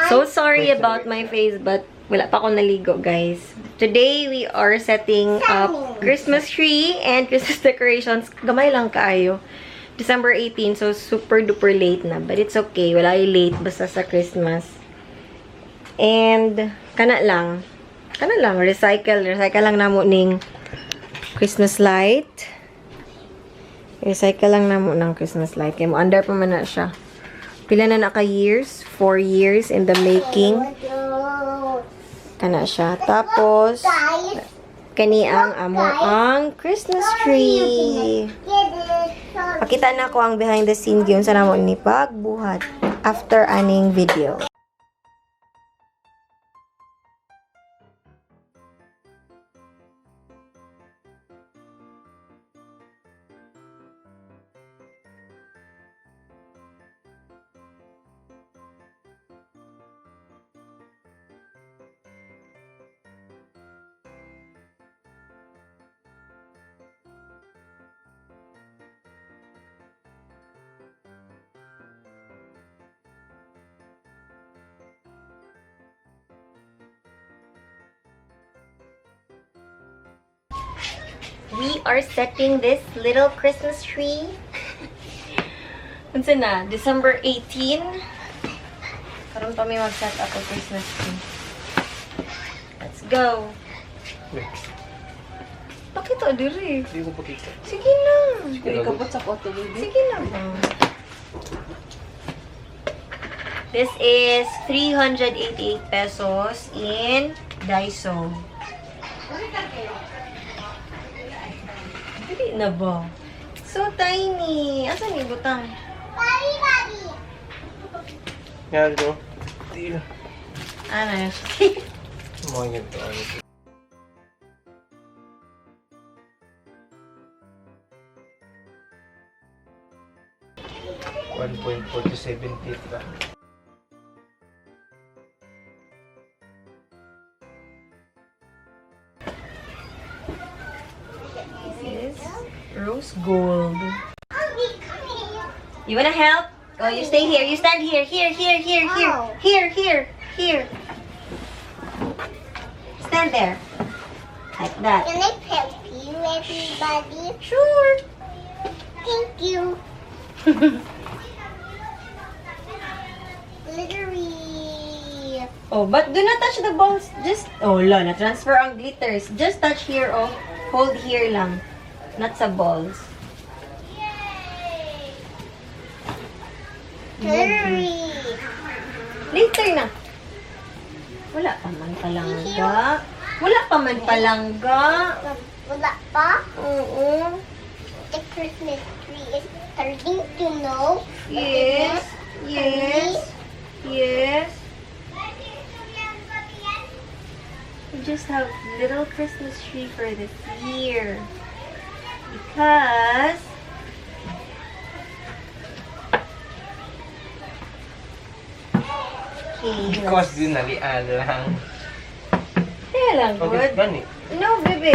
So sorry about my face, but wala pa ako naligo, guys. Today, we are setting up Christmas tree and Christmas decorations. Gamay lang kayo. December 18, so super duper late na. But it's okay. Wala yung late basta sa Christmas. And, kana lang. Recycle lang namo ning Christmas light. Recycle lang namo ng Christmas light. Kaya mo, under pa man na siya. Pila na naka-years? 4 years in the making. Kana siya. Tapos, kani ang amo ang Christmas tree. Pakita na ko ang behind the scene gyud sa namo ni pagbuhat after aning video. We are setting this little Christmas tree. Unsa na? December 18. Karon pa may mag-set up ang Christmas tree. Let's go. Pakita diri. Hindi ko pakita. Sige na. Sige, kapot sa photo, baby. Sige na ba? This is 388 pesos in Daiso. Dili na ba? So tiny. Asan yung butang? Yan ito. Hindi na. Ano? Mga ganito. 1.47 feet lang. This is rose gold. You wanna help? Oh, you stay here. You stand here. Here. Stand there. Like that. Can I help you, everybody? Sure. Thank you. Glittery. Oh, but do not touch the balls. Just, oh, na transfer ang glitters. Just touch here, oh. Hold here lang. Not sa balls. Glittery. Later na. Wala pa man palangga. Wala pa? Oo. The Christmas tree is starting to know. Yes. We just have little Christmas tree for this year. Because Because din nalian lang. kaya lang, Okay, good. gani. No, baby.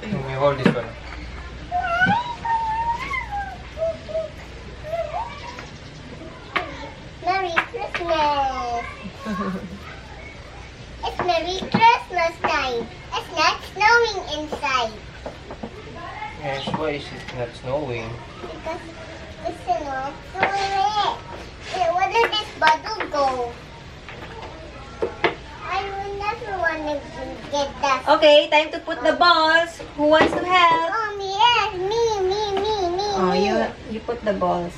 We hold this one. Merry Christmas. It's Merry Christmas time. It's not snowing inside. Yes, why is it not snowing? Because it's not snowing. Where did this bottle go? I will never want to get that. Okay, time to put the balls. Who wants to help? Mommy, yes, me. Oh, you put the balls.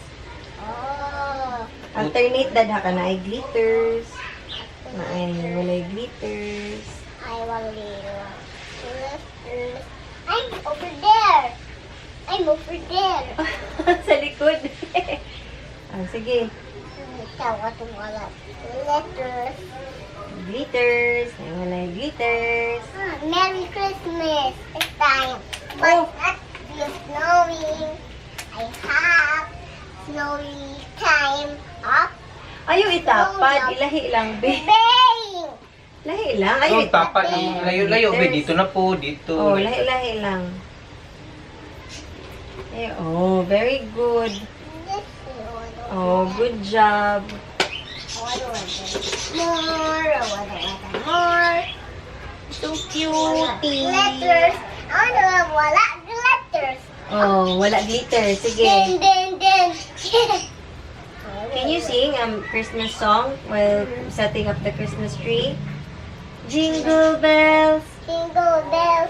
Oh. Alternate dad ka na ay glitters. Na ay walay glitters. I want little. I'm over there. Sa likod. Sige. Tawa tumala. Letters. Glitters. Ay walay glitters. Merry Christmas. It's time. But not be snowing. I have snowy time up. Ayaw itapad. Ilahi lang, be. Bang! Lahi lang. Ayaw Yung tapat itapad. ng layo-layo, be. Dito na po, dito. Oh, lahi-lahi lang. Eh, oh, very good. This one. Oh, good job. One. more. I want more. So cutie. Letters. Wala letters. Oh, wala glitter. Sige. Then. Can you sing Christmas song while setting up the Christmas tree? Jingle bells. Jingle bells,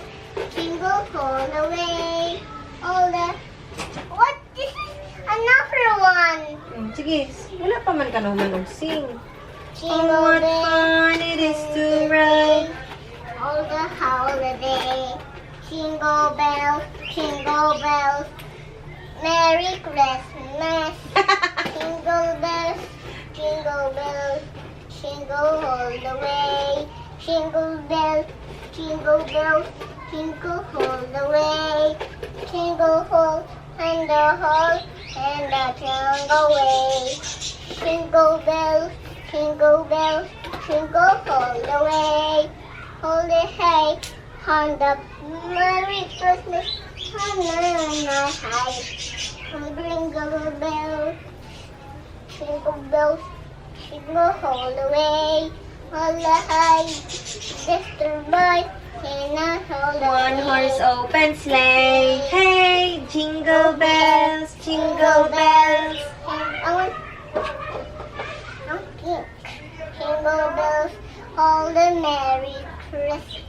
jingle all the way. All the... What? This is another one. Sige, wala pa man ka naman sing. Jingle What bells, fun it is to ride. all the holiday. Jingle bells, Merry Christmas. Jingle bells, jingle all the way. Jingle bells, jingle all the way. Jingle all and the hall and the jungle way. Jingle bells, jingle all the way. All the hay on the Merry Christmas on the high. Jingle bells, jingle all the way. All the high, Mr. Boy, and all the One horse open sleigh. Hey, jingle bells, jingle bells. Jingle bells, all the Merry Christmas.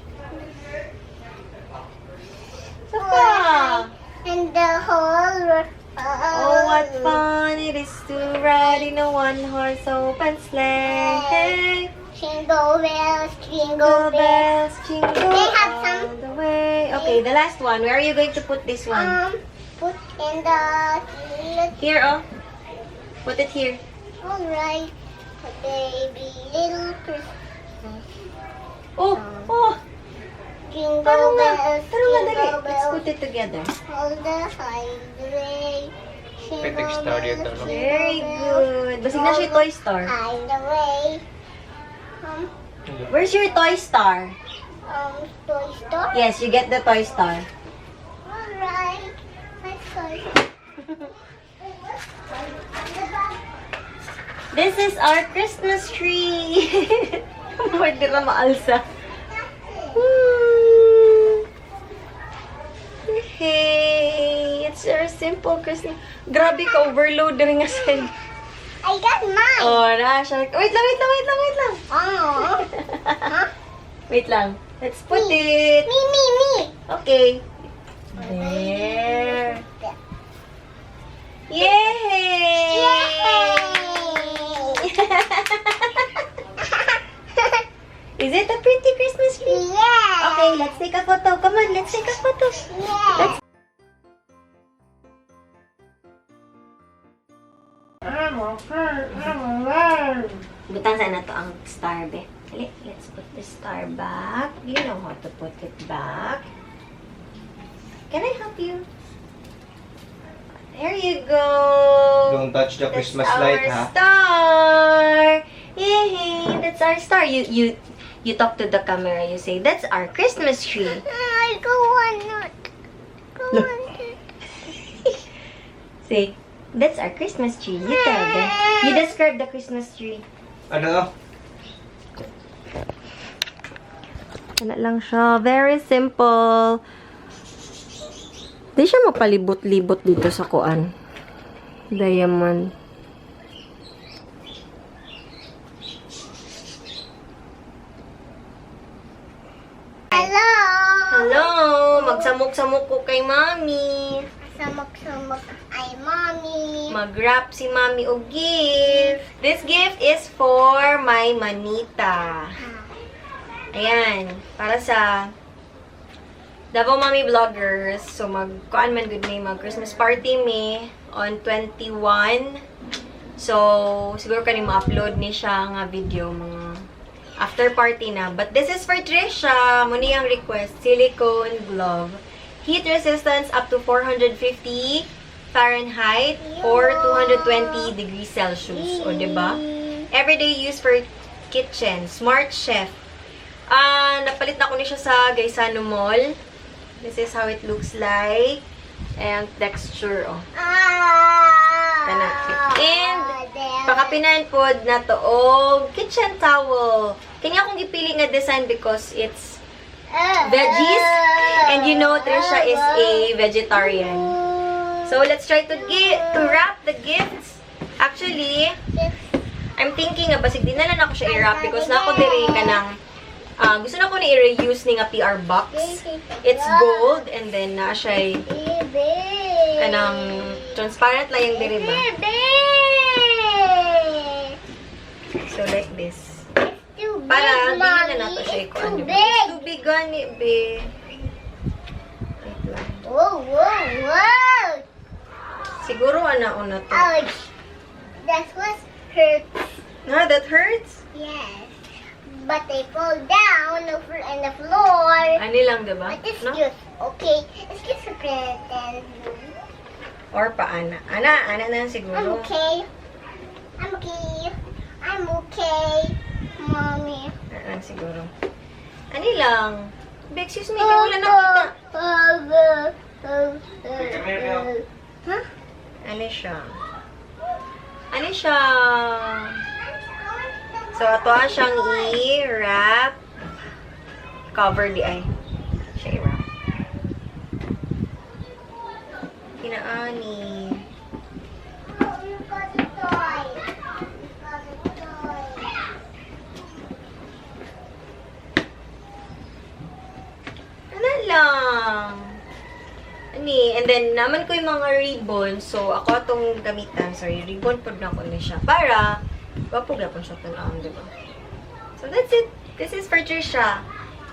Papa. And the whole world. Oh, what fun it is to ride in a one-horse open sleigh. Hey, Jingle bells, jingle bells, jingle They have all some- the way. Okay, the last one. Where are you going to put this one? Put in the Here, oh. Put it here. alright, a baby little Christmas. Oh, oh. Jingle Parang nga. bells, Parang nga, dali. jingle Let's bells, put it together. all the highway. Pwede started na lang. Very good. Basig na siya toy star. Highway. Where's your toy star? Toy store. Yes, you get the toy star. Alright, let's go. This is our Christmas tree. Pwede na maalsa. Woo! Hey, it's a simple Christmas. Grabe ka, overload rin nga sa'yo. I got mine. Oh, na siya. Wait lang. Oh. Wait lang. Let's put it. Me. Okay. There. Yay! Is it a pretty Christmas tree? Yeah. Okay, let's take a photo. Come on, let's take a photo. Yeah. Butang sana to ang star, be. Dali, let's put the star back. You know how to put it back. Can I help you? There you go. Don't touch the Christmas That's light, our ha? star. Yay! That's our star. You talk to the camera. You say, "That's our Christmas tree." I go on. Go on. Say, "That's our Christmas tree." You tell them. You describe the Christmas tree. Ano? Ano lang siya. Very simple. Di siya mapalibot-libot dito sa kuan. Diamond. Hello. Hello! Magsamok-samok ko kay Mami. Samok ay mommy. Mag-wrap si Mami og gift. This gift is for my manita. Ayan. Para sa Davao Mami Vloggers. So, mag-kuan man good may mag-Christmas party me on 21. So, siguro kanin ma-upload ni siya nga video mga after party na. But this is for Trisha. Muna yung request. Silicone glove. Heat resistance up to 450 Fahrenheit or 220 degrees Celsius. O, diba? Everyday use for kitchen. Smart chef. Napalit na ko ni siya sa Gaisano Mall. This is how it looks like. And texture, oh. Kana. And Pakapinan pod na to og kitchen towel. Kanya akong gipili nga design because it's veggies. And you know, Trisha is a vegetarian. So, let's try to wrap the gifts. Actually, I'm thinking nga, basig din na lang ako siya i-wrap because na ako diri ka ng, gusto na ko na i-reuse ni nga PR box. It's gold and then na siya kanang transparent lang yung diri ba? So, like this. Para, hindi na nato siya ikuan. It's too big, gani, be. Wait lang. Whoa. Siguro, una to. Ouch. That was hurt. No, that hurts? Yes. But they fall down over on the floor. Ani lang, diba? But it's No? cute. Okay. It's cute for pretend. Or pa, Ana. Ana na I'm siguro. okay. I'm okay, Mommy. Ana siguro. Ani lang. Be, excuse me, kaya wala nakita. Huh? Ani siya. So, ato siyang i-wrap. Cover di ay. Siya i-wrap. Kinaani. Oh, you got a toy. Ano lang. Ani, and then, naman ko yung mga ribbon. So, ako atong gamitan. Sorry, ribbon po na ko na siya. Para, wapog na po siya tanawang, diba? So, that's it. This is for Trisha.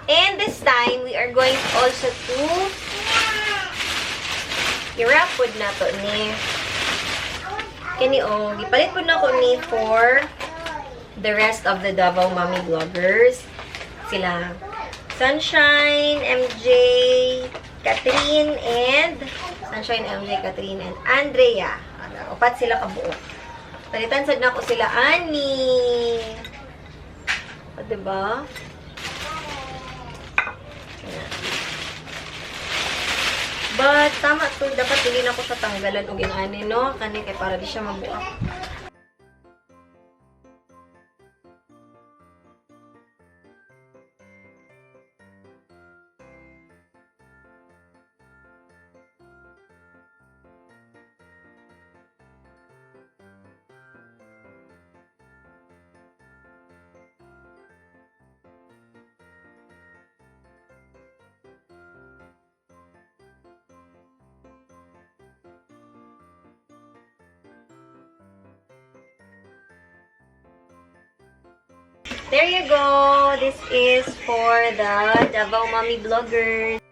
And this time, we are going also to i-wrap po na to ni kani gipalit po na ko ni for the rest of the Davao Mommy vloggers. Sila Sunshine, MJ, Catherine, and Sunshine, MJ, Catherine, and Andrea. Upat sila kabuo. Palitan sad na ko sila ani. O, diba? But, tama to. Dapat hindi na ko siya tanggalan o ginani, no? Kani kay para di siya mabuak. There you go. This is for the Davao Mommy vloggers.